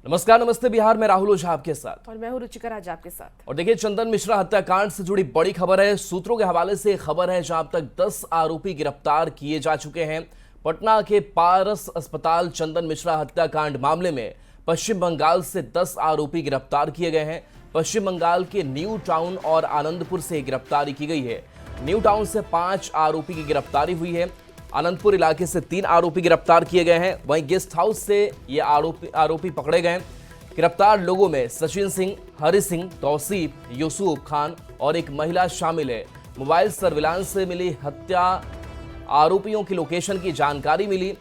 नमस्कार, नमस्ते बिहार में राहुल ओझा आपके साथ और मैं हूं रुचिका राज आपके साथ। और देखिए, चंदन मिश्रा हत्याकांड से जुड़ी बड़ी खबर है। सूत्रों के हवाले से खबर है जहां अब तक 10 आरोपी गिरफ्तार किए जा चुके हैं। पटना के पारस अस्पताल चंदन मिश्रा हत्याकांड मामले में पश्चिम बंगाल से 10 आरोपी गिरफ्तार किए गए हैं। पश्चिम बंगाल के न्यू टाउन और आनंदपुर से गिरफ्तारी की गई है। न्यू टाउन से 5 आरोपी की गिरफ्तारी हुई है। आनंदपुर इलाके से 3 आरोपी गिरफ्तार किए गए हैं। वहीं गेस्ट हाउस से ये आरोपी पकड़े गए। गिरफ्तार लोगों में सचिन सिंह, हरि सिंह, तौसीफ, यूसुफ खान और एक महिला शामिल है। मोबाइल सर्विलांस से मिली हत्या आरोपियों की लोकेशन की जानकारी मिली।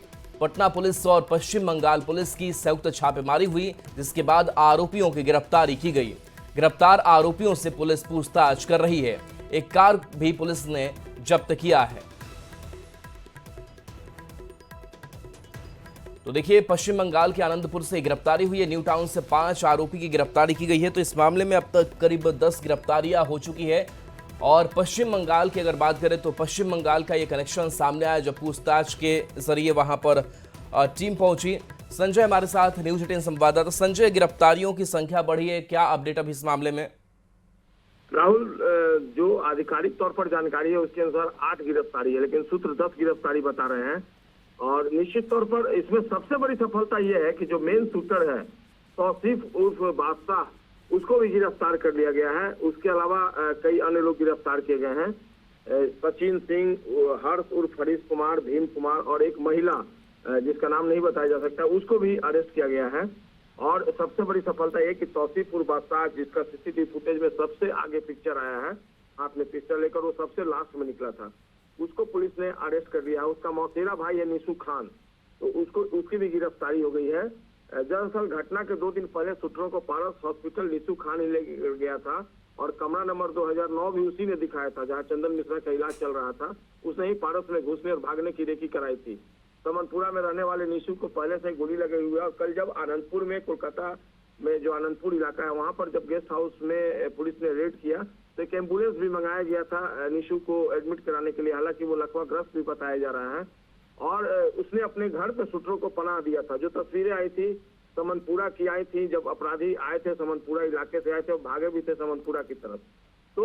पटना पुलिस और पश्चिम बंगाल पुलिस की संयुक्त छापेमारी हुई, जिसके बाद आरोपियों की गिरफ्तारी की गई। गिरफ्तार आरोपियों से पुलिस पूछताछ कर रही है। एक कार भी पुलिस ने जब्त किया है। तो देखिए, पश्चिम बंगाल के आनंदपुर से गिरफ्तारी हुई है। न्यू टाउन से 5 आरोपी की गिरफ्तारी की गई है। तो इस मामले में अब तक करीब 10 गिरफ्तारियां हो चुकी है। और पश्चिम बंगाल की अगर बात करें तो पश्चिम बंगाल का ये कनेक्शन सामने आया जब पूछताछ के जरिए वहां पर टीम पहुंची। संजय हमारे साथ, न्यूज 18 संवाददाता। संजय, गिरफ्तारियों की संख्या बढ़ी है, क्या अपडेट अभी इस मामले में? राहुल, जो आधिकारिक तौर पर जानकारी है उसके अनुसार 8 गिरफ्तारी है, लेकिन सूत्र 10 गिरफ्तारी बता रहे हैं। और निश्चित तौर पर इसमें सबसे बड़ी सफलता यह है कि जो मेन शूटर है तौसीफ उर्फ बादशाह, उसको भी गिरफ्तार कर लिया गया है। उसके अलावा कई अन्य लोग गिरफ्तार किए गए हैं। सचिन सिंह, हर्ष उर्फ हरीश कुमार, भीम कुमार और एक महिला जिसका नाम नहीं बताया जा सकता, उसको भी अरेस्ट किया गया है। और सबसे बड़ी सफलता यह कि तौसीफ उर्फ बादशाह, जिसका सीसीटीवी फुटेज में सबसे आगे पिक्चर आया है, हाथ में पिस्टल लेकर, वो सबसे लास्ट में निकला था, उसको पुलिस ने अरेस्ट कर लिया है। उसका मौसेरा भाई है निशु खान, तो उसकी भी गिरफ्तारी हो गई है। दरअसल घटना के 2 दिन पहले शूटरों को पारस हॉस्पिटल निशु खान ही ले गया था और कमरा नंबर 2009 भी उसी ने दिखाया था जहां चंदन मिश्रा का इलाज चल रहा था। उसने ही पारस में घुसने और भागने की रेकी कराई थी। समनपुरा में रहने वाले निशु को पहले से गोली लगी हुई है। और कल जब आनंदपुर में, कोलकाता में जो आनंदपुर इलाका है, वहां पर जब गेस्ट हाउस में पुलिस ने रेड किया तो एक एम्बुलेंस भी मंगाया गया था निशु को एडमिट कराने के लिए। हालांकि वो लकवाग्रस्त भी बताया जा रहा है। और उसने अपने घर पे शूटरों को पनाह दिया था। जो तस्वीरें आई थी समनपुरा की आई थी, जब अपराधी आए थे समनपुरा इलाके से आए थे और भागे भी थे समनपुरा की तरफ, तो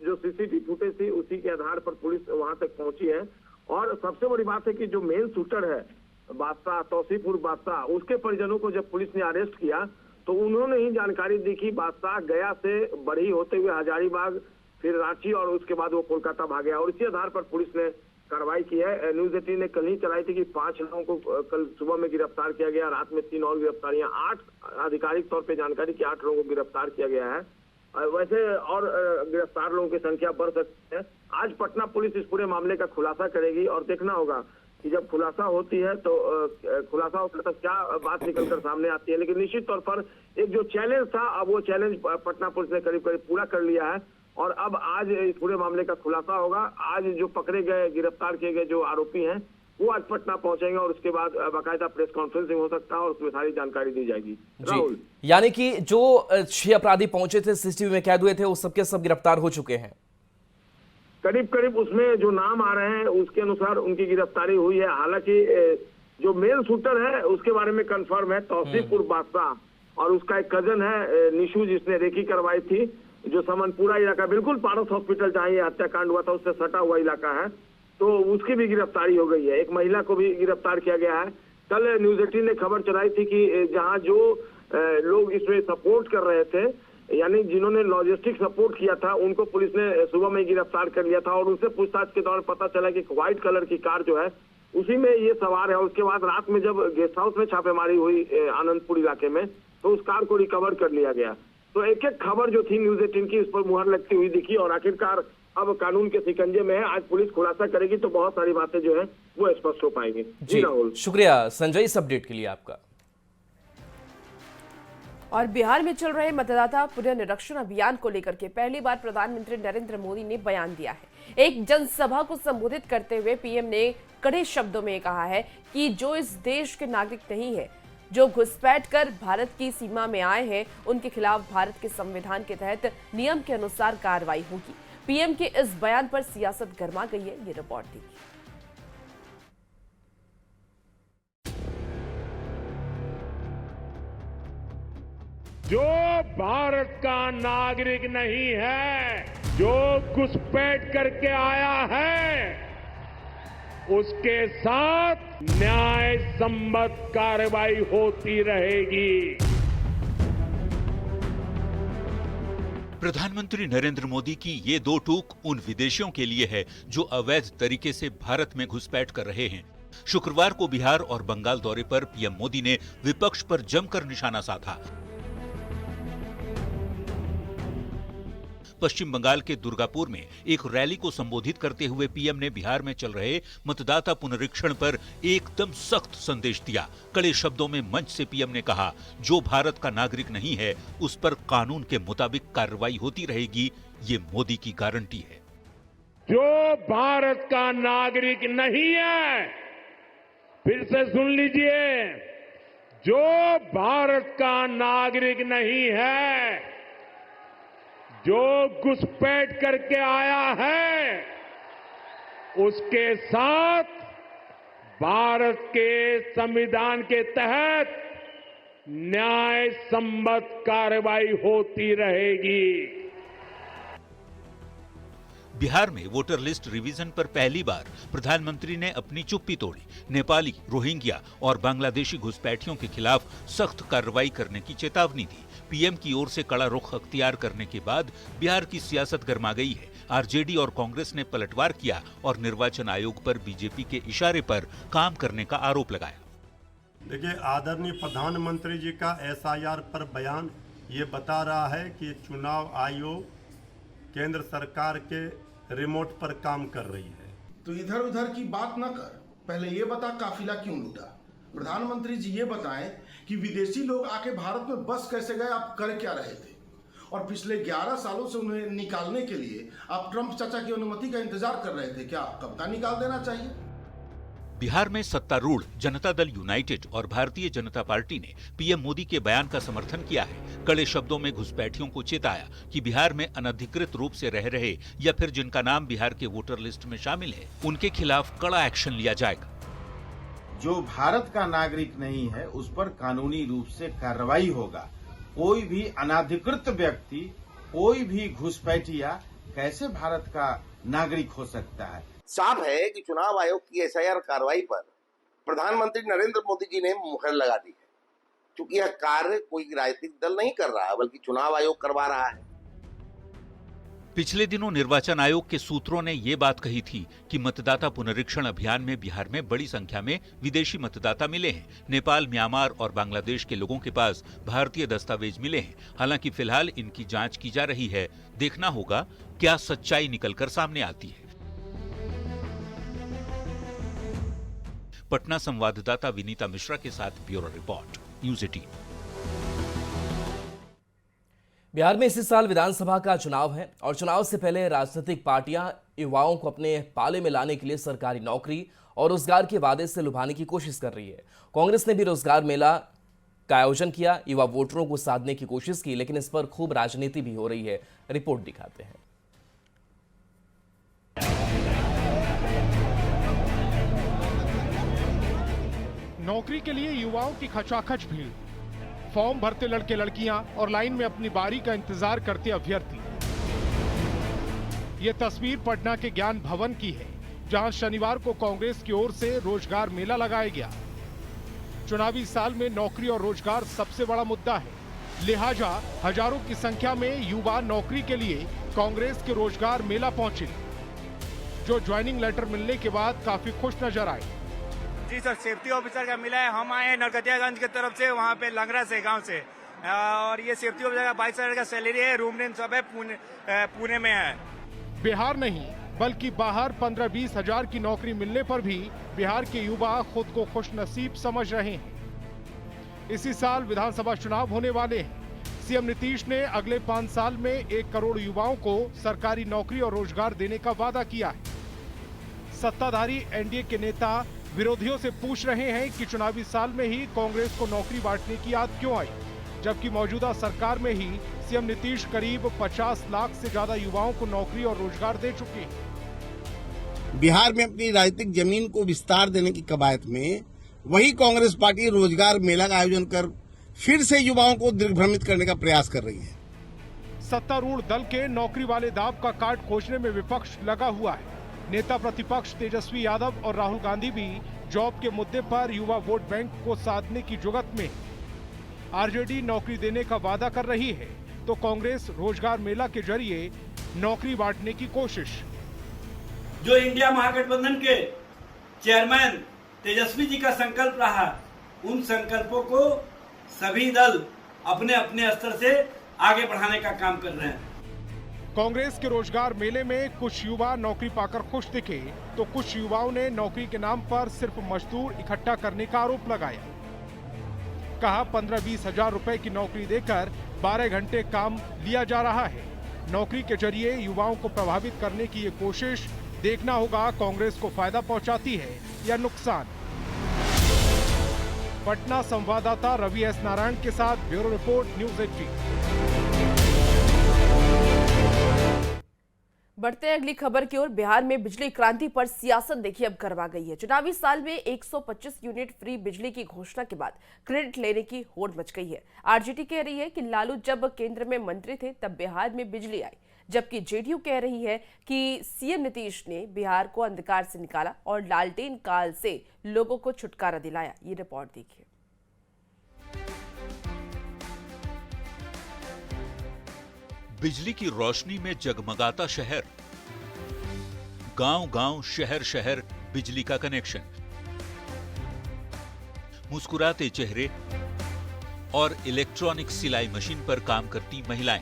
जो सीसीटीवी फुटेज थी उसी के आधार पर पुलिस वहां तक पहुंची है। और सबसे बड़ी बात है कि जो मेन शूटर है बादशाह, तौसीफ उर्फ बादशाह, उसके परिजनों को जब पुलिस ने अरेस्ट किया तो उन्होंने ही जानकारी दी कि बादशाह गया से बढ़ी होते हुए हजारीबाग, फिर रांची और उसके बाद वो कोलकाता भाग गया। और इसी आधार पर पुलिस ने कार्रवाई की है। न्यूज 18 ने कल ही चलाई थी कि 5 लोगों को कल सुबह में गिरफ्तार किया गया। रात में 3 और गिरफ्तारियां, 8 आधिकारिक तौर पे जानकारी कि 8 लोगों को गिरफ्तार किया गया है। वैसे और गिरफ्तार लोगों की संख्या बढ़ सकती है। आज पटना पुलिस इस पूरे मामले का खुलासा करेगी और देखना होगा कि जब खुलासा होती है तो खुलासा होकर तक क्या बात निकलकर सामने आती है। लेकिन निश्चित तौर पर एक जो चैलेंज था, अब वो चैलेंज पटना पुलिस ने करीब करीब पूरा कर लिया है। और अब आज इस पूरे मामले का खुलासा होगा। आज जो पकड़े गए, गिरफ्तार किए गए जो आरोपी हैं, वो आज पटना पहुंचेंगे और उसके बाद बाकायदा प्रेस कॉन्फ्रेंसिंग हो सकता है और उसमें सारी जानकारी दी जाएगी। राहुल, यानी कि जो 6 अपराधी पहुंचे थे, सीसीटीवी में कैद हुए थे, वो सबके सब गिरफ्तार हो चुके हैं। करीब करीब उसमें जो नाम आ रहे हैं उसके अनुसार उनकी गिरफ्तारी हुई है। हालांकि जो मेन शूटर है उसके बारे में कंफर्म है तौसीफ उर्फ बादशाह, और उसका एक कजन है निशु, जिसने रेकी करवाई थी, जो समनपुरा इलाका, बिल्कुल पारस हॉस्पिटल जहाँ ये हत्याकांड हुआ था उससे सटा हुआ इलाका है, तो उसकी भी गिरफ्तारी हो गई है। एक महिला को भी गिरफ्तार किया गया है। कल न्यूज 18 ने खबर चलाई थी कि जहाँ जो लोग इसमें सपोर्ट कर रहे थे, यानी जिन्होंने लॉजिस्टिक सपोर्ट किया था, उनको पुलिस ने सुबह में गिरफ्तार कर लिया था। और उनसे पूछताछ के दौरान पता चला कि एक व्हाइट कलर की कार जो है उसी में ये सवार है। उसके बाद रात में जब गेस्ट हाउस में छापेमारी हुई आनंदपुर इलाके में, तो उस कार को रिकवर कर लिया गया। तो एक एक खबर जो थी न्यूज 18 की, उस पर मुहर लगती हुई दिखी और आखिरकार अब कानून के शिकंजे में है। आज पुलिस खुलासा करेगी तो बहुत सारी बातें जो है वो स्पष्ट हो पाएंगी। जी राहुल, शुक्रिया संजय इस अपडेट के लिए आपका। और बिहार में चल रहे मतदाता पुनर्निरीक्षण अभियान को लेकर के पहली बार प्रधानमंत्री नरेंद्र मोदी ने बयान दिया है। एक जनसभा को संबोधित करते हुए पीएम ने कड़े शब्दों में कहा है कि जो इस देश के नागरिक नहीं है, जो घुसपैठ कर भारत की सीमा में आए हैं, उनके खिलाफ भारत के संविधान के तहत नियम के अनुसार कार्रवाई होगी। पीएम के इस बयान पर सियासत गर्मा गई है। ये रिपोर्ट देखिए। जो भारत का नागरिक नहीं है, जो घुसपैठ करके आया है, उसके साथ न्याय सम्मत कार्रवाई होती रहेगी। प्रधानमंत्री नरेंद्र मोदी की ये दो टूक उन विदेशियों के लिए है जो अवैध तरीके से भारत में घुसपैठ कर रहे हैं। शुक्रवार को बिहार और बंगाल दौरे पर पीएम मोदी ने विपक्ष पर जमकर निशाना साधा। पश्चिम बंगाल के दुर्गापुर में एक रैली को संबोधित करते हुए पीएम ने बिहार में चल रहे मतदाता पुनरीक्षण पर एकदम सख्त संदेश दिया। कड़े शब्दों में मंच से पीएम ने कहा, जो भारत का नागरिक नहीं है उस पर कानून के मुताबिक कार्रवाई होती रहेगी, ये मोदी की गारंटी है। जो भारत का नागरिक नहीं है, फिर से सुन लीजिए, जो भारत का नागरिक नहीं है, जो घुसपैठ करके आया है, उसके साथ भारत के संविधान के तहत न्याय सम्मत कार्रवाई होती रहेगी। बिहार में वोटर लिस्ट रिवीजन पर पहली बार प्रधानमंत्री ने अपनी चुप्पी तोड़ी। नेपाली, रोहिंग्या और बांग्लादेशी घुसपैठियों के खिलाफ सख्त कार्रवाई करने की चेतावनी दी। पीएम की ओर से कड़ा रुख अख्तियार करने के बाद बिहार की सियासत गर्मा गई है। आरजेडी और कांग्रेस ने पलटवार किया और निर्वाचन आयोग पर बीजेपी के इशारे पर काम करने का आरोप लगाया। देखिए, आदरणीय प्रधानमंत्री जी का एसआईआर पर बयान ये बता रहा है कि चुनाव आयोग केंद्र सरकार के रिमोट पर काम कर रही है। तो इधर उधर की बात न कर, पहले ये बता काफिला क्यों लूटा। प्रधानमंत्री जी ये बताएं कि विदेशी लोग आके भारत में बस कैसे गए, आप कर क्या रहे थे, और पिछले 11 सालों से उन्हें निकालने के लिए आप ट्रंप चाचा की अनुमति का इंतजार कर रहे थे क्या? कब का निकाल देना चाहिए। बिहार में सत्तारूढ़ जनता दल यूनाइटेड और भारतीय जनता पार्टी ने पीएम मोदी के बयान का समर्थन किया है। कड़े शब्दों में घुसपैठियों को चेताया कि बिहार में अनधिकृत रूप से रह रहे या फिर जिनका नाम बिहार के वोटर लिस्ट में शामिल है, उनके खिलाफ कड़ा एक्शन लिया जाएगा। जो भारत का नागरिक नहीं है उस पर कानूनी रूप से कार्रवाई होगा। कोई भी अनाधिकृत व्यक्ति, कोई भी घुसपैठिया कैसे भारत का नागरिक हो सकता है। साफ है कि चुनाव आयोग की एसआईआर कार्रवाई पर प्रधानमंत्री नरेंद्र मोदी जी ने मुहर लगा दी है, क्योंकि यह कार्य कोई राजनीतिक दल नहीं कर रहा है बल्कि चुनाव आयोग करवा रहा है। पिछले दिनों निर्वाचन आयोग के सूत्रों ने ये बात कही थी कि मतदाता पुनरीक्षण अभियान में बिहार में बड़ी संख्या में विदेशी मतदाता मिले हैं। नेपाल, म्यांमार और बांग्लादेश के लोगों के पास भारतीय दस्तावेज मिले हैं। हालांकि फिलहाल इनकी जांच की जा रही है। देखना होगा क्या सच्चाई निकलकर सामने आती है। पटना संवाददाता विनीता मिश्रा के साथ ब्यूरो रिपोर्ट, न्यूज़ 18। बिहार में इसी साल विधानसभा का चुनाव है और चुनाव से पहले राजनीतिक पार्टियां युवाओं को अपने पाले में लाने के लिए सरकारी नौकरी और रोजगार के वादे से लुभाने की कोशिश कर रही है। कांग्रेस ने भी रोजगार मेला का आयोजन किया, युवा वोटरों को साधने की कोशिश की, लेकिन इस पर खूब राजनीति भी हो रही है। रिपोर्ट दिखाते हैं। नौकरी के लिए युवाओं की खचाखच भीड़, फॉर्म भरते लड़के लड़कियां और लाइन में अपनी बारी का इंतजार करते अभ्यर्थी। ये तस्वीर पटना के ज्ञान भवन की है, जहां शनिवार को कांग्रेस की ओर से रोजगार मेला लगाया गया। चुनावी साल में नौकरी और रोजगार सबसे बड़ा मुद्दा है, लिहाजा हजारों की संख्या में युवा नौकरी के लिए कांग्रेस के रोजगार मेला पहुंचे, जो ज्वाइनिंग लेटर मिलने के बाद काफी खुश नजर आए। जी सर, सेफ्टी ऑफिसर का मिला है। हम आए हैं नरकटियागंज की तरफ से, वहाँ पे लंगरा से गांव से, और ये सेफ्टी ऑफिसर का 22,000 का सैलरी है, रूम रेंट सब है, पुणे में है। बिहार नहीं बल्कि बाहर 15-20 हजार की नौकरी मिलने पर भी बिहार के युवा खुद को खुशनसीब समझ रहे हैं। इसी साल विधानसभा चुनाव होने वाले हैं। सीएम नीतीश ने अगले 5 साल में 1 करोड़ युवाओं को सरकारी नौकरी और रोजगार देने का वादा किया है। सत्ताधारी एनडीए के नेता विरोधियों से पूछ रहे हैं कि चुनावी साल में ही कांग्रेस को नौकरी बांटने की याद क्यों आई, जबकि मौजूदा सरकार में ही सीएम नीतीश करीब 50 लाख से ज्यादा युवाओं को नौकरी और रोजगार दे चुके हैं। बिहार में अपनी राजनीतिक जमीन को विस्तार देने की कवायद में वही कांग्रेस पार्टी रोजगार मेला का आयोजन कर फिर से युवाओं को दिग्भ्रमित करने का प्रयास कर रही है। सत्तारूढ़ दल के नौकरी वाले दाव का कार्ड खोजने में विपक्ष लगा हुआ है। नेता प्रतिपक्ष तेजस्वी यादव और राहुल गांधी भी जॉब के मुद्दे पर युवा वोट बैंक को साधने की जुगत में। आरजेडी नौकरी देने का वादा कर रही है तो कांग्रेस रोजगार मेला के जरिए नौकरी बांटने की कोशिश। जो इंडिया महागठबंधन के चेयरमैन तेजस्वी जी का संकल्प रहा, उन संकल्पों को सभी दल अपने अपने स्तर से आगे बढ़ाने का काम कर रहे हैं। कांग्रेस के रोजगार मेले में कुछ युवा नौकरी पाकर खुश दिखे तो कुछ युवाओं ने नौकरी के नाम पर सिर्फ मजदूर इकट्ठा करने का आरोप लगाया। कहा 15-20 हजार रुपए की नौकरी देकर 12 घंटे काम लिया जा रहा है। नौकरी के जरिए युवाओं को प्रभावित करने की ये कोशिश, देखना होगा कांग्रेस को फायदा पहुंचाती है या नुकसान। पटना संवाददाता रवि एस नारायण के साथ ब्यूरो रिपोर्ट, न्यूज़ 18। बढ़ते हैं अगली खबर की ओर। बिहार में बिजली क्रांति पर सियासत देखिए अब करवा गई है। चुनावी साल में 125 यूनिट फ्री बिजली की घोषणा के बाद क्रेडिट लेने की होड़ मच गई है। आरजेडी कह रही है कि लालू जब केंद्र में मंत्री थे तब बिहार में बिजली आई, जबकि जेडीयू कह रही है कि सीएम नीतीश ने बिहार को अंधकार से निकाला और लालटेन काल से लोगों को छुटकारा दिलाया। ये रिपोर्ट देखिए। बिजली की रोशनी में जगमगाता शहर, गांव-गांव, शहर-शहर बिजली का कनेक्शन, मुस्कुराते चेहरे और इलेक्ट्रॉनिक सिलाई मशीन पर काम करती महिलाएं।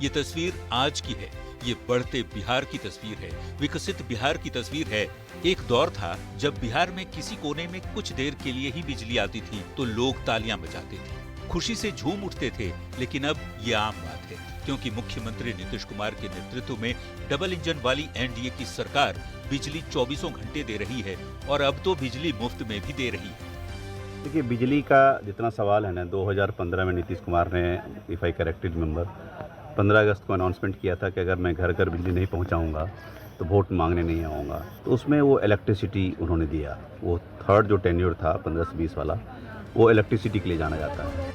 ये तस्वीर आज की है, ये बढ़ते बिहार की तस्वीर है, विकसित बिहार की तस्वीर है। एक दौर था जब बिहार में किसी कोने में कुछ देर के लिए ही बिजली आती थी तो लोग तालियां बजाते थे, खुशी से झूम उठते थे। लेकिन अब ये आम बात है, क्योंकि मुख्यमंत्री नीतीश कुमार के नेतृत्व में डबल इंजन वाली एनडीए की सरकार बिजली 24 घंटे दे रही है और अब तो बिजली मुफ्त में भी दे रही है। देखिए, बिजली का जितना सवाल है ना, 2015 में नीतीश कुमार ने, इफ आई करेक्टेड रिमेंबर, 15 अगस्त को अनाउंसमेंट किया था कि अगर मैं घर घर बिजली नहीं पहुंचाऊंगा तो वोट मांगने नहीं आऊँगा। तो उसमें वो इलेक्ट्रिसिटी उन्होंने दिया। वो थर्ड जो टेन्योर था 15 से 20 वाला, वो इलेक्ट्रिसिटी के लिए जाना जाता है।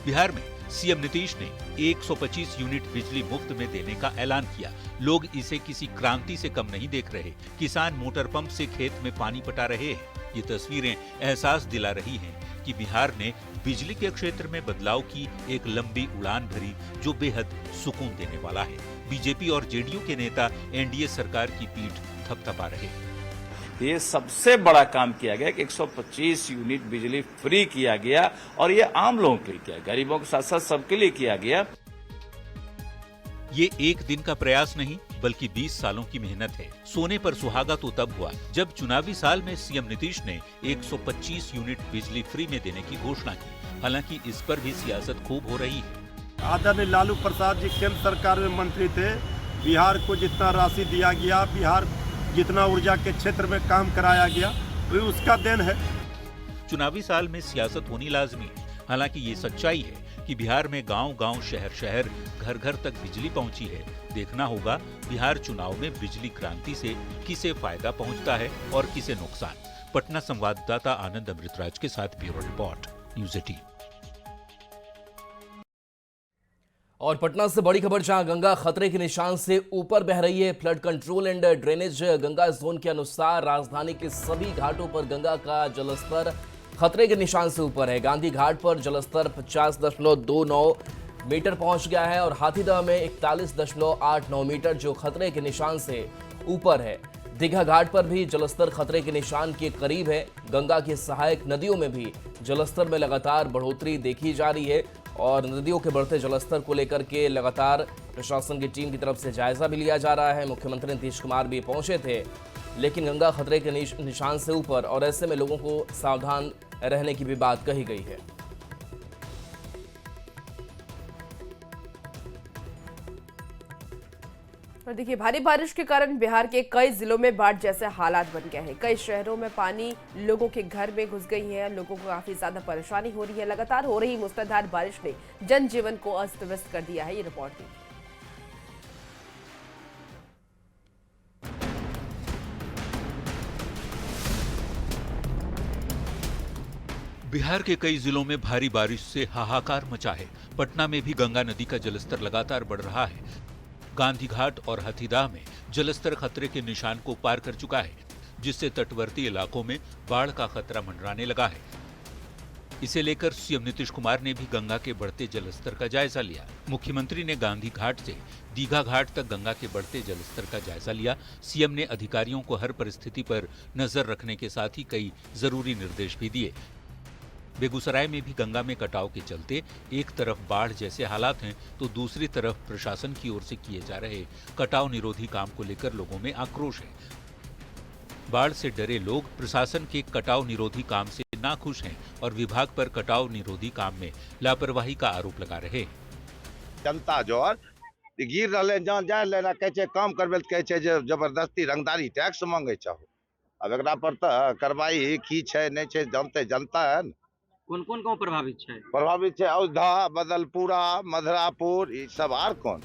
बिहार में सीएम नीतीश ने 125 यूनिट बिजली मुफ्त में देने का ऐलान किया। लोग इसे किसी क्रांति से कम नहीं देख रहे। किसान मोटर पंप से खेत में पानी पटा रहे हैं। ये तस्वीरें एहसास दिला रही हैं कि बिहार ने बिजली के क्षेत्र में बदलाव की एक लंबी उड़ान भरी, जो बेहद सुकून देने वाला है। बीजेपी और जेडीयू के नेता एनडीए सरकार की पीठ थपथपा रहे हैं। ये सबसे बड़ा काम किया गया कि 125 यूनिट बिजली फ्री किया गया और ये आम लोगों के लिए किया, गरीबों के साथ साथ सबके लिए किया गया। ये एक दिन का प्रयास नहीं बल्कि 20 सालों की मेहनत है। सोने पर सुहागा तो तब हुआ जब चुनावी साल में सीएम नीतीश ने 125 यूनिट बिजली फ्री में देने की घोषणा की। हालांकि इस पर भी सियासत खूब हो रही है। आदरणीय लालू प्रसाद जी केंद्र सरकार में मंत्री थे, बिहार को जितना राशि दिया गया, बिहार जितना ऊर्जा के क्षेत्र में काम कराया गया, वो उसका देन है। चुनावी साल में सियासत होनी लाजमी है। हालांकि ये सच्चाई है कि बिहार में गांव-गांव, शहर-शहर, घर-घर तक बिजली पहुंची है। देखना होगा बिहार चुनाव में बिजली क्रांति से किसे फायदा पहुंचता है और किसे नुकसान। पटना संवाददाता आनंद अमृतराज के साथ ब्यूरो रिपोर्ट, न्यूज़ 18। और पटना से बड़ी खबर, जहां गंगा खतरे के निशान से ऊपर बह रही है। Flood control and drainage Ganga zone के अनुसार राजधानी के सभी घाटों पर गंगा का जलस्तर खतरे के निशान से ऊपर है। गांधी घाट पर जलस्तर 50.29 मीटर पहुंच गया है और हाथीदह में 41.89 मीटर, जो खतरे के निशान से ऊपर है। दीघा घाट पर भी जलस्तर खतरे के निशान के करीब है। गंगा की सहायक नदियों में भी जलस्तर में लगातार बढ़ोतरी देखी जा रही है और नदियों के बढ़ते जलस्तर को लेकर के लगातार प्रशासन की टीम की तरफ से जायजा भी लिया जा रहा है। मुख्यमंत्री नीतीश कुमार भी पहुंचे थे, लेकिन गंगा खतरे के निशान से ऊपर और ऐसे में लोगों को सावधान रहने की भी बात कही गई है। और देखिए, भारी बारिश के कारण बिहार के कई जिलों में बाढ़ जैसे हालात बन गए हैं। कई शहरों में पानी लोगों के घर में घुस गई है। लोगों को काफी ज्यादा परेशानी हो रही है। लगातार हो रही मूसलाधार बारिश ने जनजीवन को अस्त व्यस्त कर दिया है। ये रिपोर्ट थी। बिहार के कई जिलों में भारी बारिश से हाहाकार मचा है। पटना में भी गंगा नदी का जलस्तर लगातार बढ़ रहा है। गांधी घाट और हाथीदह में जलस्तर खतरे के निशान को पार कर चुका है, जिससे तटवर्ती इलाकों में बाढ़ का खतरा मंडराने लगा है। इसे लेकर सीएम नीतीश कुमार ने भी गंगा के बढ़ते जलस्तर का जायजा लिया। मुख्यमंत्री ने गांधी घाट से दीघा घाट तक गंगा के बढ़ते जलस्तर का जायजा लिया। सीएम ने अधिकारियों को हर परिस्थिति पर नजर रखने के साथ ही कई जरूरी निर्देश भी दिए। बेगूसराय में भी गंगा में कटाव के चलते एक तरफ बाढ़ जैसे हालात हैं तो दूसरी तरफ प्रशासन की ओर से किए जा रहे कटाव निरोधी काम को लेकर लोगों में आक्रोश है। बाढ़ से डरे लोग प्रशासन के कटाव निरोधी काम से नाखुश हैं और विभाग पर कटाव निरोधी काम में लापरवाही का आरोप लगा रहे। जनता जो गिर रहे जहाँ जाए लेना कहे काम करबे कहे जबरदस्ती रंगदारी टैक्स मांगे चाहो। अब एकरा पर तो कार्रवाई की छै नहीं छै जानते जनता है। कौन कौन गाँव प्रभावित है? प्रभावित है अयोध्या, बदलपुरा, मधुरापुर, ये सब आर कौन।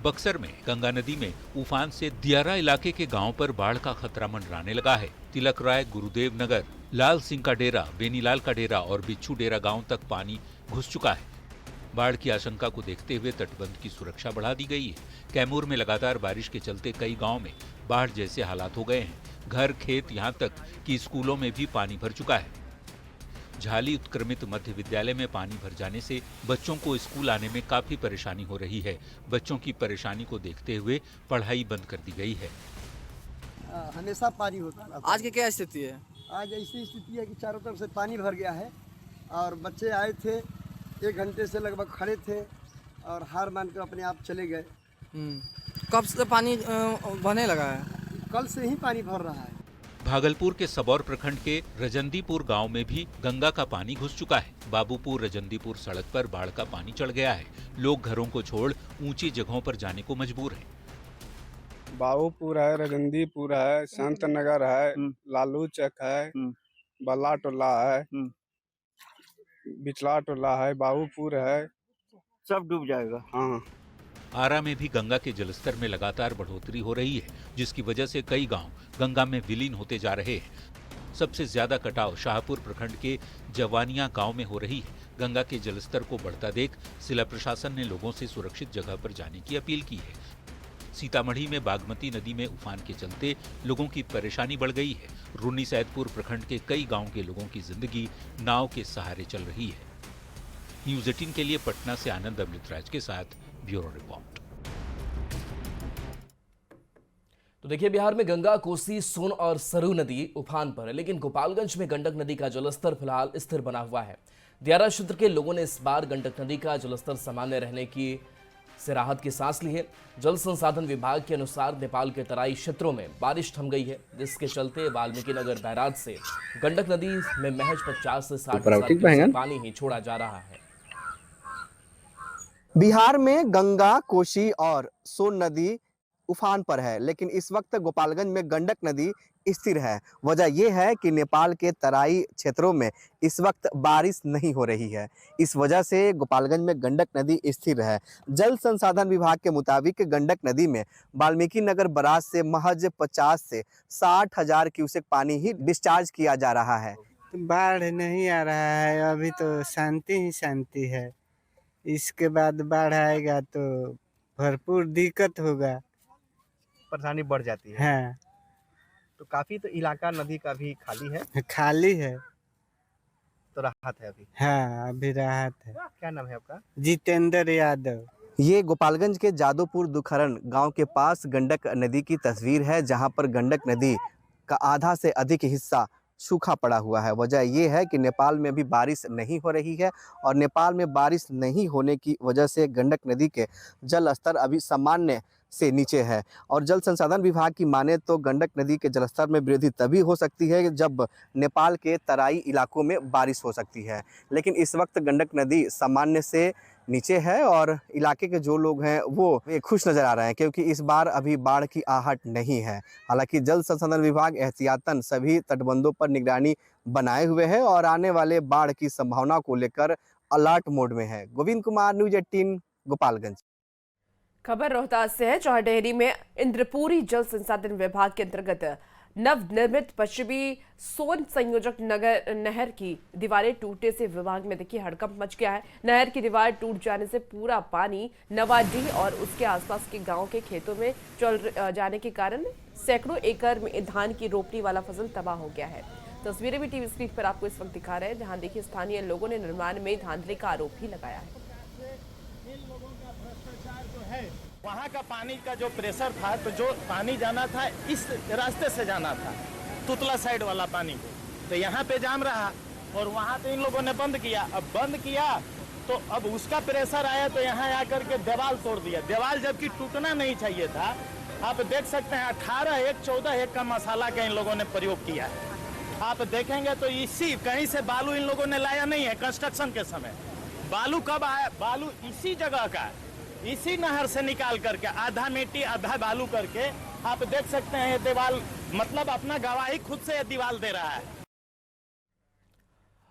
बक्सर में गंगा नदी में उफान से दियारा इलाके के गांव पर बाढ़ का खतरा मंडराने लगा है। तिलक राय, गुरुदेव नगर, लाल सिंह का डेरा, बेनीलाल का डेरा और बिच्छू डेरा गांव तक पानी घुस चुका है। बाढ़ की आशंका को देखते हुए तटबंध की सुरक्षा बढ़ा दी गई है। कैमूर में लगातार बारिश के चलते कई गाँव में बाढ़ जैसे हालात हो गए हैं। घर, खेत, यहाँ तक कि स्कूलों में भी पानी भर चुका है। झाली उत्क्रमित मध्य विद्यालय में पानी भर जाने से बच्चों को स्कूल आने में काफी परेशानी हो रही है। बच्चों की परेशानी को देखते हुए पढ़ाई बंद कर दी गई है। हमेशा पानी होता है। आज की क्या स्थिति है? आज ऐसी स्थिति है कि चारों तरफ से पानी भर गया है और बच्चे आए थे, 1 घंटे से लगभग खड़े थे और हार मान कर अपने आप चले गए। कब से पानी बहने लगा है? कल से ही पानी भर रहा है। भागलपुर के सबौर प्रखंड के रजंदीपुर गांव में भी गंगा का पानी घुस चुका है। बाबूपुर रजंदीपुर सड़क पर बाढ़ का पानी चढ़ गया है। लोग घरों को छोड़ ऊंची जगहों पर जाने को मजबूर हैं। बाबूपुर है, रजंदीपुर है, संत नगर है, लालू चक है, बल्ला टोला है, बिचला टोला है, बाबूपुर है, सब डूब जाएगा। हाँ। आरा में भी गंगा के जलस्तर में लगातार बढ़ोतरी हो रही है, जिसकी वजह से कई गांव गंगा में विलीन होते जा रहे हैं। सबसे ज्यादा कटाव शाहपुर प्रखंड के जवानिया गांव में हो रही है। गंगा के जलस्तर को बढ़ता देख जिला प्रशासन ने लोगों से सुरक्षित जगह पर जाने की अपील की है। सीतामढ़ी में बागमती नदी में उफान के चलते लोगों की परेशानी बढ़ गई है। रून्नी सैदपुर प्रखंड के कई गाँव के लोगों की जिंदगी नाव के सहारे चल रही है। न्यूज 18 के लिए पटना से आनंद अमृतराज के साथ ब्यूरो रिपोर्ट। तो देखिए, बिहार में गंगा, कोसी, सोन और सरयू नदी उफान पर है, लेकिन गोपालगंज में गंडक नदी का जलस्तर फिलहाल स्थिर बना हुआ है। दियारा क्षेत्र के लोगों ने इस बार गंडक नदी का जलस्तर सामान्य रहने से राहत की सांस ली है। जल संसाधन विभाग के अनुसार नेपाल के तराई क्षेत्रों में बारिश थम गई है, जिसके चलते वाल्मीकि नगर बैराज से गंडक नदी में महज 50 से 60 पानी ही छोड़ा जा रहा है। बिहार में गंगा, कोसी और सोन नदी उफान पर है, लेकिन इस वक्त गोपालगंज में गंडक नदी स्थिर है। वजह यह है कि नेपाल के तराई क्षेत्रों में इस वक्त बारिश नहीं हो रही है। इस वजह से गोपालगंज में गंडक नदी स्थिर है। जल संसाधन विभाग के मुताबिक गंडक नदी में वाल्मीकि नगर बराज से महज 50 से 60 हजार क्यूसेक पानी ही डिस्चार्ज किया जा रहा है। बाढ़ नहीं आ रहा है, अभी तो शांति ही शांति है। इसके बाद बाढ़ आएगा तो भरपूर दिक्कत होगा, परेशानी बढ़ जाती है। हाँ। तो काफी तो इलाका नदी का भी खाली है। खाली है तो राहत है अभी। हाँ, अभी राहत है। क्या नाम है आपका? जितेंद्र यादव। ये गोपालगंज के जादोपुर दुखरन गांव के पास गंडक नदी की तस्वीर है, जहां पर गंडक नदी का आधा से अधिक हिस्सा सूखा पड़ा हुआ है। वजह यह है कि नेपाल में भी बारिश नहीं हो रही है और नेपाल में बारिश नहीं होने की वजह से गंडक नदी के जल स्तर अभी सामान्य से नीचे है। और जल संसाधन विभाग की माने तो गंडक नदी के जलस्तर में वृद्धि तभी हो सकती है जब नेपाल के तराई इलाकों में बारिश हो सकती है, लेकिन इस वक्त गंडक नदी सामान्य से नीचे है और इलाके के जो लोग हैं वो खुश नज़र आ रहे हैं, क्योंकि इस बार अभी बाढ़ की आहट नहीं है। हालांकि जल संसाधन विभाग एहतियातन सभी तटबंधों पर निगरानी बनाए हुए है और आने वाले बाढ़ की संभावना को लेकर अलर्ट मोड में है। गोविंद कुमार, न्यूज 18, गोपालगंज। खबर रोहतास से है, जहां डेहरी में इंद्रपुरी जल संसाधन विभाग के अंतर्गत नवनिर्मित पश्चिमी सोन संयोजक नहर की दीवारें टूटने से विभाग में देखिए हड़कंप मच गया है। नहर की दीवार टूट जाने से पूरा पानी नवाडीह और उसके आसपास के गांव के खेतों में चल जाने के कारण सैकड़ों एकड़ में धान की रोपनी वाला फसल तबाह हो गया है। तस्वीरें भी टीवी स्क्रीन पर आपको इस वक्त दिखा रहे हैं, जहां देखिए स्थानीय लोगों ने निर्माण में धांधली का आरोप भी लगाया है। वहाँ का पानी का जो प्रेशर था, तो जो पानी जाना था इस रास्ते से जाना था, तुतला साइड वाला पानी को, तो यहाँ पे जाम रहा और वहाँ पे इन लोगों ने बंद किया। अब बंद किया तो अब उसका प्रेशर आया तो यहाँ आकर के दीवार तोड़ दिया। दीवार जबकि टूटना नहीं चाहिए था। आप देख सकते हैं 14 का मसाला का इन लोगों ने प्रयोग किया है। आप देखेंगे तो इसी कहीं से बालू इन लोगों ने लाया नहीं है। कंस्ट्रक्शन के समय बालू कब आया? बालू इसी जगह का, इसी नहर से निकाल करके आधा मिट्टी आधा बालू करके आप देख सकते हैं ये दीवार, मतलब अपना गवाही खुद से ये दीवार दे रहा है।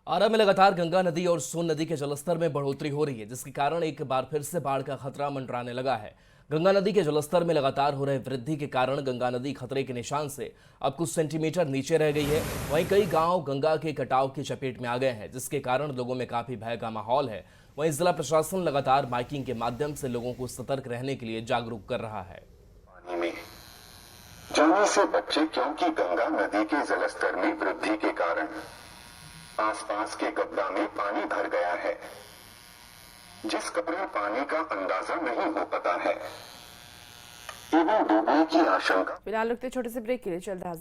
आरा में लगातार गंगा नदी और सोन नदी के जलस्तर में बढ़ोतरी हो रही है, जिसके कारण एक बार फिर से बाढ़ का खतरा मंडराने लगा है। गंगा नदी के जलस्तर में लगातार हो रहे वृद्धि के कारण गंगा नदी खतरे के निशान से अब कुछ सेंटीमीटर नीचे रह गई है। वहीं कई गांव गंगा के कटाव की चपेट में आ गए हैं, जिसके कारण लोगों में काफी भय का माहौल है। वहीं जिला प्रशासन लगातार माइकिंग के माध्यम से लोगों को सतर्क रहने के लिए जागरूक कर रहा है। पानी में जाने से बच्चे, क्योंकि गंगा नदी के जलस्तर में वृद्धि के कारण आसपास के गड्ढा में पानी भर गया है, जिस कारण पानी का अंदाजा नहीं हो पाता है एवं डूबने की आशंका। फिलहाल रुकते छोटे से ब्रेक के लिए चल रहा है।